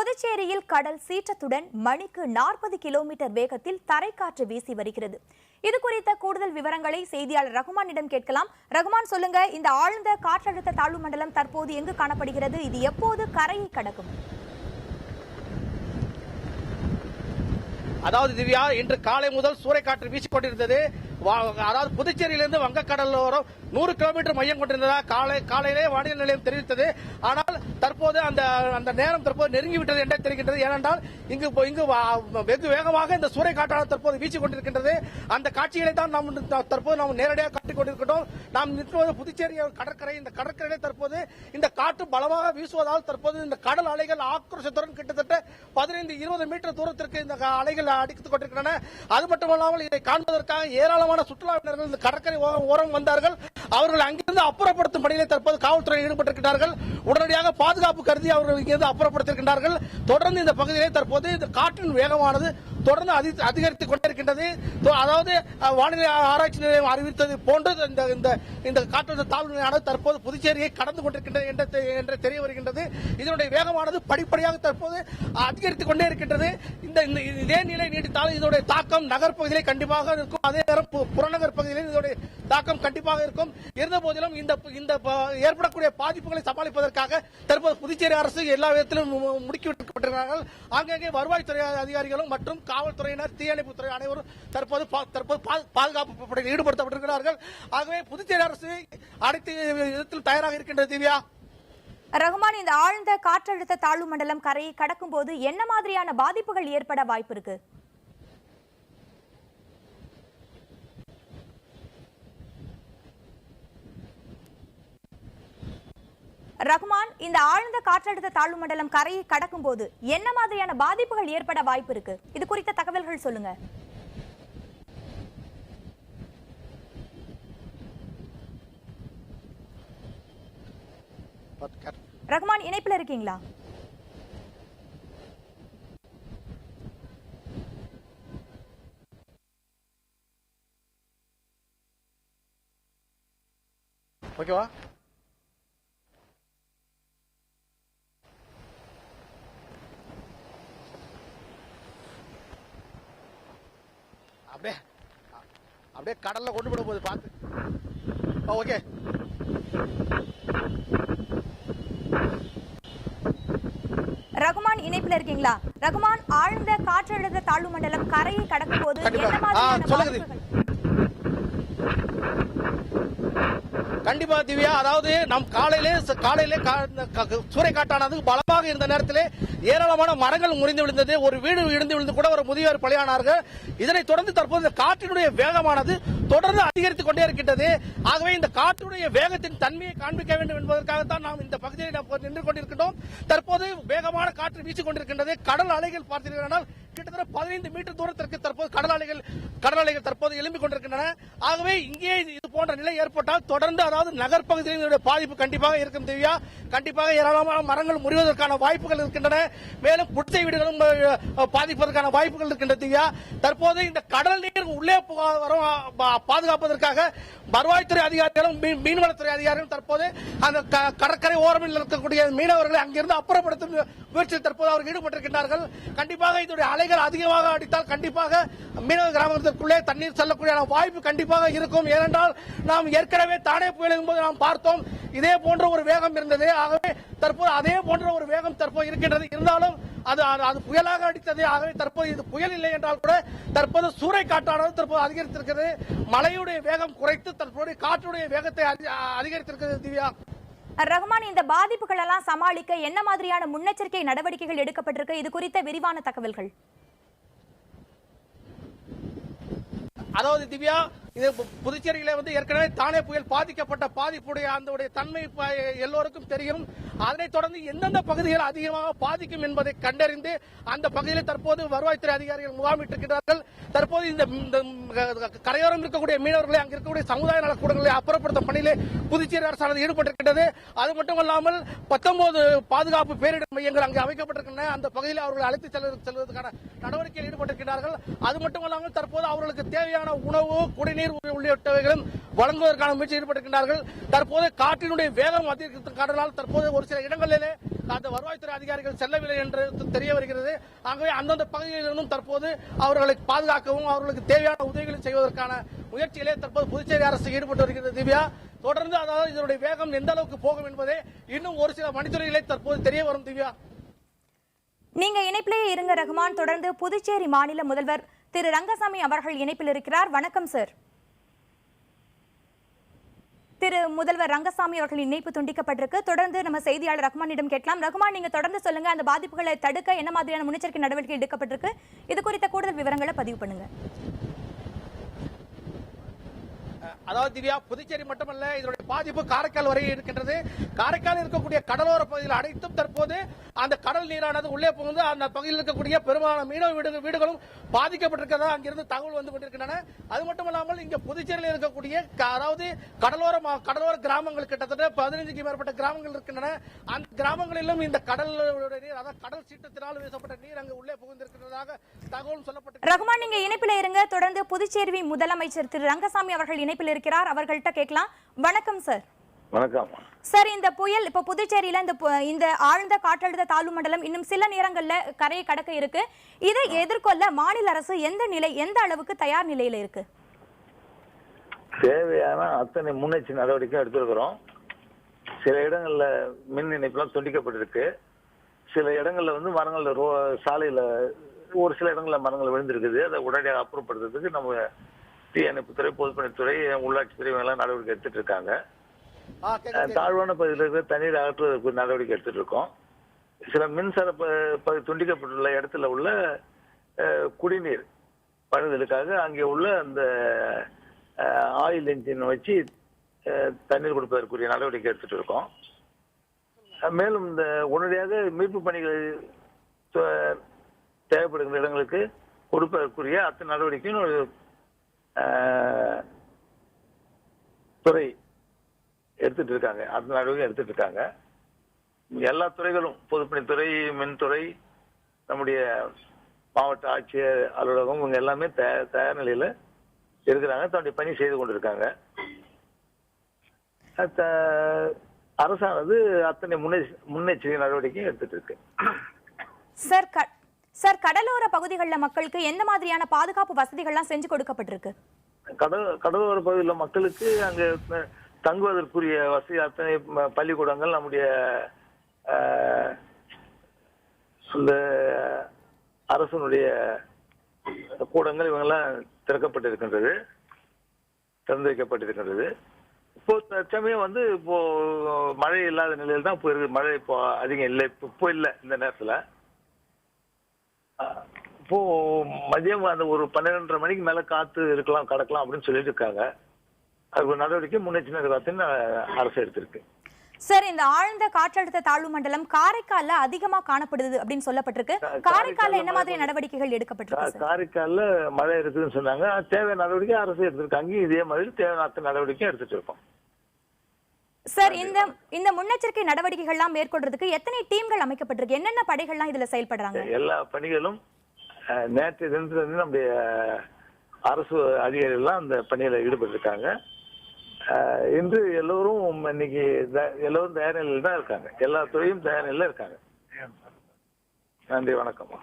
புதுச்சேரியில் கடல் சீற்றத்துடன் மணிக்கு 40 கிலோமீட்டர் வேகத்தில் தரைக்காற்று வீசி வருகிறது. இது குறித்த கூடுதல் விவரங்களை செய்தியாளர் ரகுமானிடம் கேட்கலாம். ரகுமான், சொல்லுங்க, இந்த ஆழ்ந்த காற்றழுத்த தாழ்வு மண்டலம் தற்போது எங்கு காணப்படுகிறது? இது எப்போது கரையை கடக்கும்? அதாவது திவ்யா, இன்று காலை முதல் சூறைக்காற்று வீசிக் கொண்டிருந்தது. அதாவது புதுச்சேரியிலிருந்து வங்கக்கடலோரம் 100 கிலோமீட்டர் மையம் கொண்டிருந்ததா காலையிலே வானிலை நிலையம் தெரிவித்தது. ஆனால் தற்போது அந்த நேரம் தற்போது நெருங்கிவிட்டது என்றே தெரிகின்றது. ஏனென்றால் இங்கு வெகு வேகமாக இந்த சூறைக்காற்றானது தற்போது வீசிக் கொண்டிருக்கின்றது. அந்த காட்சிகளை தான் தற்போது நாம் நேரடியாக காட்டிக் கொண்டிருக்கிறோம். நாம் நிற்பது புதுச்சேரி கடற்கரை. இந்த கடற்கரையிலே தற்போது இந்த காற்று பலமாக வீசுவதால் தற்போது இந்த கடல் அலைகள் ஆக்ரோஷத்துடன் கிட்டத்தட்ட 15-20 மீட்டர் தூரத்திற்கு இந்த அலைகள் அடித்துக் கொண்டிருக்கின்றன. அது மட்டுமல்லாமல் இதை காண்பதற்காக ஏராளமான சுற்றுலாவினர்கள் இந்த கடற்கரை ஓரம் வந்தார்கள். அவர்கள் அங்கிருந்து அப்புறப்படுத்தும் பணியிலே தற்போது காவல்துறை ஈடுபட்டிருக்கிறார்கள். உடனடியாக பாதுகாப்பு கருதி அவர்கள் இங்கிருந்து அப்புறப்படுத்தியிருக்கின்றார்கள். தொடர்ந்து இந்த பகுதியிலே தற்போது இந்த காற்றின் வேகமானது தொடர்ந்து அதிகரித்துக் கொண்டிருக்கின்றது. அதாவது வானிலை ஆராய்ச்சி நிலையம் அறிவித்தது போன்று இந்த காற்றழுத்த தாழ்வு நிலையானது தற்போது புதுச்சேரியை கடந்து கொண்டிருக்கின்றது என்று தெரிய வருகின்றது. இதனுடைய வேகமானது படிப்படியாக தற்போது அதிகரித்துக் கொண்டே இருக்கின்றது. இதே நிலை நீடித்தால் இதனுடைய தாக்கம் நகர்ப்பகுதியிலே கண்டிப்பாக இருக்கும். அதே நேரம் புறநகர் பகுதியிலும் இதனுடைய தாக்கம் கண்டிப்பாக இருக்கும். இருந்த போதிலும் இந்த ஏற்படக்கூடிய பாதிப்புகளை சமாளிப்பதற்காக தற்போது புதுச்சேரி அரசு எல்லா விதத்திலும் முடுக்கிவிட்டிருக்கிறார்கள். ஆங்காங்கே வருவாய்த்துறை அதிகாரிகளும் மற்றும் காவல்துறையினர், தீயணைப்புத்துறை அனைவரும் தற்போது பாதுகாப்பு படையில் ஈடுபடுத்தப்பட்டிருக்கிறார்கள். ஆகவே புதுச்சேரி அரசு அனைத்து விதத்திலும் தயாராக இருக்கின்றது. திவ்யா, ரகுமான், இந்த ஆழ்ந்த காற்றழுத்த தாழ்வு மண்டலம் கரையை கடக்கும் போது என்ன மாதிரியான பாதிப்புகள் ஏற்பட வாய்ப்பு இருக்கு? ரகுமான், இந்த ஆழ்ந்த காற்றழுத்த தாழ்வு மண்டலம் கரையை கடக்கும் போது என்ன மாதிரியான பாதிப்புகள் ஏற்பட வாய்ப்பு இருக்கு? இது குறித்த தகவல்கள் சொல்லுங்க. ரகுமான், இணைப்பில் இருக்கீங்களா? ஓகேவா? அப்படியே கடல்ல கொண்டு போட போகுது, பார்த்து. ஓகே, ரகுமான், இணைப்பில் இருக்கீங்களா? ரகுமான், ஆழ்ந்த காற்றழுத்த தாழ்வு மண்டலம் கரையை கடக்கும் போது என்ன மாதிரியான பாதிப்புகள்? கண்டிப்பா திவ்யா, அதாவது நம் காலையிலே சூறைக்காற்றானது பலமாக இருந்த நேரத்திலே ஏராளமான மரங்கள் முறிந்து விழுந்தது. ஒரு வீடு இடிந்து விழுந்து கூட ஒரு முதியவர் பலியானார்கள். இதனைத் தொடர்ந்து தற்போது காற்றினுடைய வேகமானது தொடர்ந்து அதிகரித்துக் கொண்டே இருக்கின்றது. ஆகவே இந்த காற்றுடைய வேகத்தின் தன்மையை காண்பிக்க வேண்டும் என்பதற்காகத்தான் நாம் இந்த பகுதியில் நின்று கொண்டிருக்கின்றோம். தற்போது வேகமான காற்று வீசிக் கொண்டிருக்கின்றது. கடல் அலைகள் பார்த்தீர்கள் கிட்டத்தட்ட 15 மீட்டர் தூரத்திற்கு தற்போது கடல் அலைகள் தற்போது எழும்பிக் கொண்டிருக்கின்றன. ஆகவே இங்கே இது போன்ற நிலை ஏற்பட்டால் தொடர்ந்து, அதாவது நகர்ப்பகுதியில் பாதிப்பு கண்டிப்பாக இருக்கும். திவ்யா, கண்டிப்பாக ஏராளமான மரங்கள் முறிவதற்கான வாய்ப்புகள் இருக்கின்றன. மேலும் குடிசை வீடுகளும் பாதிப்பதற்கான வாய்ப்புகள் இருக்கின்றன. திவ்யா, தற்போது இந்த கடல் நீர் உள்ளே பாதுகாப்பதற்காக வருவாய்த்துறை அதிகாரிகளும் மீன்வளத்துறை அதிகாரிகளும் தற்போது அந்த கடற்கரை ஓரமில் இருக்கக்கூடிய மீனவர்களை அங்கிருந்து அப்புறப்படுத்தும் முயற்சியில் தற்போது அவர்கள் ஈடுபட்டிருக்கிறார்கள். கண்டிப்பாக இதனுடைய அலைகள் அதிகமாக அடித்தால் கண்டிப்பாக மீனவ கிராமத்திற்குள்ளே தண்ணீர் செல்லக்கூடிய வாய்ப்பு கண்டிப்பாக இருக்கும். ஏனென்றால் நாம் ஏற்கனவே தானே புயலின் போது நாம் பார்த்தோம், இதே போன்ற ஒரு வேகம் இருந்தது. ஆகவே தற்போது அதே போன்ற ஒரு வேகம் தற்போது இருக்கின்றது. இருந்தாலும் அது புயலாக அடித்தது. ஆகவே தற்போது இது புயல் இல்லை என்றால் கூட தற்போது சூறைக்காற்றானது தற்போது அதிகரித்திருக்கிறது. மழையுடைய வேகம் குறைத்து தற்போது காற்றுடைய வேகத்தை அதிகரித்திருக்கிறது. திவ்யா, ரகுமான், இந்த பாதிப்புகள் எல்லாம் சமாளிக்க என்ன மாதிரியான முன்னெச்சரிக்கை நடவடிக்கைகள் எடுக்கப்பட்டிருக்கு? இது குறித்த விரிவான தகவல்கள். அதாவது திவ்யா, இது புதுச்சேரியில ஏற்கனவே தானே புயல் பாதிக்கப்பட்ட பாதிப்புடைய அந்த தன்மை எல்லோருக்கும் தெரியும். அதனைத் தொடர்ந்து எந்தெந்த பகுதிகள் அதிகமாக பாதிக்கும் என்பதை கண்டறிந்து அந்த பகுதியில் தற்போது வருவாய்த்துறை அதிகாரிகள் முகாமிட்டிருக்கிறார்கள். தற்போது இந்த கரையோரம் இருக்கக்கூடிய மீனவர்களை, அங்கு இருக்கக்கூடிய சமுதாய நலக்கூடங்களை அப்புறப்படுத்தும் பணியிலே புதுச்சேரி அரசானது ஈடுபட்டிருக்கிறது. அது மட்டுமல்லாமல் 19 பாதுகாப்பு பேரிடர் மையங்கள் அங்கு அமைக்கப்பட்டிருக்கின்றன. அந்த பகுதியில் அவர்கள் அழைத்து செல்வதற்கான நடவடிக்கையில் ஈடுபட்டிருக்கிறார்கள். அது மட்டுமல்லாமல் தற்போது அவர்களுக்கு தேவையான உணவு, குடிநீர் குடிநீர் உள்ளிட்டவைகளும் வழங்குவதற்கான முயற்சி ஈடுபட்டிருக்கிறார்கள். தற்போது காற்றினுடைய வேகம் அதிகரிக்கும் காரணத்தால் தற்போது ஒரு சில இடங்களிலே அந்த வருவாய்த்துறை அதிகாரிகள் செல்லவில்லை என்று தெரிய வருகிறது. ஆகவே அந்தந்த பகுதிகளிலிருந்தும் தற்போது அவர்களை பாதுகாக்கவும் அவர்களுக்கு தேவையான உதவிகளை செய்வதற்கான முயற்சியிலே தற்போது புதுச்சேரி அரசு ஈடுபட்டு வருகிறது. திவ்யா, தொடர்ந்து அதாவது இதனுடைய வேகம் எந்த அளவுக்கு போகும் என்பதே இன்னும் ஒரு சில மணித்துறைகளை தற்போது தெரிய வரும். திவ்யா, நீங்க இணைப்பிலேயே இருங்க ரகுமான். தொடர்ந்து புதுச்சேரி மாநில முதல்வர் திரு ரங்கசாமி அவர்கள் இணைப்பில் இருக்கிறார். வணக்கம் சார். திரு முதல்வர் ரங்கசாமி அவர்கள் இணைப்பு துண்டிக்கப்பட்டிருக்கு. தொடர்ந்து நம்ம செய்தியாளர் ரகுமானிடம் கேட்கலாம். ரகுமான், நீங்க தொடர்ந்து சொல்லுங்க, அந்த பாதிப்புகளை தடுக்க என்ன மாதிரியான முன்னெச்சரிக்கை நடவடிக்கை எடுக்கப்பட்டிருக்கு? இது குறித்த கூடுதல் விவரங்களை பதிவு பண்ணுங்க. அதாவது திவ்யா, புதுச்சேரி மட்டுமல்ல, இதனுடைய பாதிப்பு காரைக்கால் வரை இருக்கின்றது. காரைக்கால் இருக்கக்கூடிய கடலோர பகுதியில் அனைத்தும் தற்போது அந்த கடல் நீரானது உள்ளே புகுந்து அந்த பகுதியில் இருக்கக்கூடிய பெரும்பாலான மீனவ வீடுகளும் பாதிக்கப்பட்டிருக்கிறதா அங்கிருந்து தகவல் வந்து கொண்டிருக்கின்றன. அது மட்டுமல்லாமல் இங்க புதுச்சேரியில் இருக்கக்கூடிய அதாவது கடலோர கிராமங்கள் கிட்டத்தட்ட 15க்கும் மேற்பட்ட கிராமங்கள் இருக்கின்றன. அந்த கிராமங்களிலும் இந்த கடலுடைய நீர், அதாவது கடல் சீற்றத்தினால் வீசப்பட்ட நீர் அங்கு உள்ளே புகுந்திருக்கிறதாக தகவல் சொல்லப்பட்டு. ரகுமான், நீங்க இணைப்பில் இருங்க. தொடர்ந்து புதுச்சேரி முதலமைச்சர் திரு ரங்கசாமி அவர்கள் இணைப்பில் இருக்கிறார். அவர்கள்ட்ட கேட்கலாம். வணக்கம் சார். வணக்கம் சார். இந்த புயல் இப்ப புதுச்சேரியில இந்த ஆழ்ந்த காற்றழுத்த தாழ்வு மண்டலம் இன்னும் சில நேரங்கள்ல கரையை கடக்க இருக்கு. இதை எதிர்கொள்ள மாநில அரசு எந்த அளவுக்கு தயார் நிலையில இருக்கு? தேவையான அத்தனை முன்னெச்சரிக்கை நடவடிக்கை எடுத்திருக்கிறோம். சில இடங்கள்ல மின் இணைப்புலாம் துண்டிக்கப்பட்டிருக்கு. சில இடங்கள்ல வந்து மரங்கள் சாலையில ஒரு சில இடங்கள்ல மரங்கள் விழுந்திருக்குது. அதை உடனடியாக அப்புறப்படுத்துறதுக்கு நம்ம தீயணைப்புத்துறை, பொதுப்பணித்துறை, உள்ளாட்சித்துறை எல்லாம் நடவடிக்கை எடுத்துட்டு இருக்காங்க. தாழ்வான பகுதியில் இருக்கிற தண்ணீர் அகற்றுவதற்கு நடவடிக்கை எடுத்துட்டு இருக்கோம். சில மின்சார பகுதி துண்டிக்கப்பட்டுள்ள இடத்துல உள்ள குடிநீர் பழுதலுக்காக அங்கே உள்ள அந்த ஆயில் என்ஜின் வச்சு தண்ணீர் கொடுப்பதற்குரிய நடவடிக்கை எடுத்துட்டு இருக்கோம். மேலும் இந்த உடனடியாக மீட்பு பணிகள் தேவைப்படுகின்ற இடங்களுக்கு கொடுப்பதற்குரிய அத்தனை நடவடிக்கையும் துறை எடுத்துட்டு இருக்காங்க. அந்த நடவடிக்கை எடுத்துட்டு இருக்காங்க. எல்லா துறைகளும், பொதுப்பணித்துறை, மின்துறை, நம்முடைய மாவட்ட ஆட்சியர் அலுவலகம், இவங்க எல்லாமே தயார் நிலையில இருக்கிறாங்க. தன்னுடைய பணி செய்து கொண்டிருக்காங்க. அரசானது அத்தனை முன்னெச்சரிக்கை நடவடிக்கையும் எடுத்துட்டு இருக்கு. சார், கடலோர பகுதிகளில் மக்களுக்கு எந்த மாதிரியான பாதுகாப்பு வசதிகள்லாம் செஞ்சு கொடுக்கப்பட்டிருக்கு? கடலோர பகுதியில் மக்களுக்கு அங்க தங்குவதற்குரிய வசதி அத்தனை பள்ளிக்கூடங்கள், நம்முடைய அந்த அரசனுடைய கூடங்கள் இவங்கெல்லாம் திறந்து வைக்கப்பட்டிருக்கின்றது. இப்போ தற்சமயம் வந்து இப்போ மழை இல்லாத நிலையில் தான் இப்போ இருக்கு. மழை இப்போ அதிகம் இல்லை, இப்போ இல்லை இந்த நேரத்தில். இப்போ மதியம் அந்த ஒரு 12:30 மணிக்கு மேல காத்து கடக்கலாம் அப்படின்னு சொல்லிட்டு இருக்காங்க. அது ஒரு நடவடிக்கை முன்னெச்சரிக்கை அரசு எடுத்திருக்கு. சார், இந்த ஆழ்ந்த காற்றழுத்த தாழ்வு மண்டலம் காரைக்கால்ல அதிகமா காணப்படுது அப்படின்னு சொல்லப்பட்டிருக்கு. காரைக்கால்ல என்ன மாதிரி நடவடிக்கைகள் எடுக்கப்பட்டிருக்கு? காரைக்கால்ல மழை இருக்குதுன்னு சொன்னாங்க. தேவையான நடவடிக்கை அரசு எடுத்திருக்கு. அங்கேயும் இதே மாதிரி தேவையான நடவடிக்கை எடுத்துட்டு இருக்கோம். சார், இந்த முன்னெச்சரிக்கை நடவடிக்கைகள்லாம் மேற்கொள்றதுக்கு எத்தனை டீம்கள் அமைக்கப்பட்டிருக்கு? என்னென்ன படைகள்லாம் இதுல செயல்படுறாங்க? எல்லா பணிகளும் நேற்று தினத்திலிருந்து நம்முடைய அரசு அதிகாரிகள் எல்லாம் அந்த பணியில ஈடுபட்டிருக்காங்க. இன்று எல்லோரும் இன்னைக்கு தயார் நிலையில் தான் இருக்காங்க. எல்லா துறையும் தயார் நிலையில இருக்காங்க. நன்றி, வணக்கம்.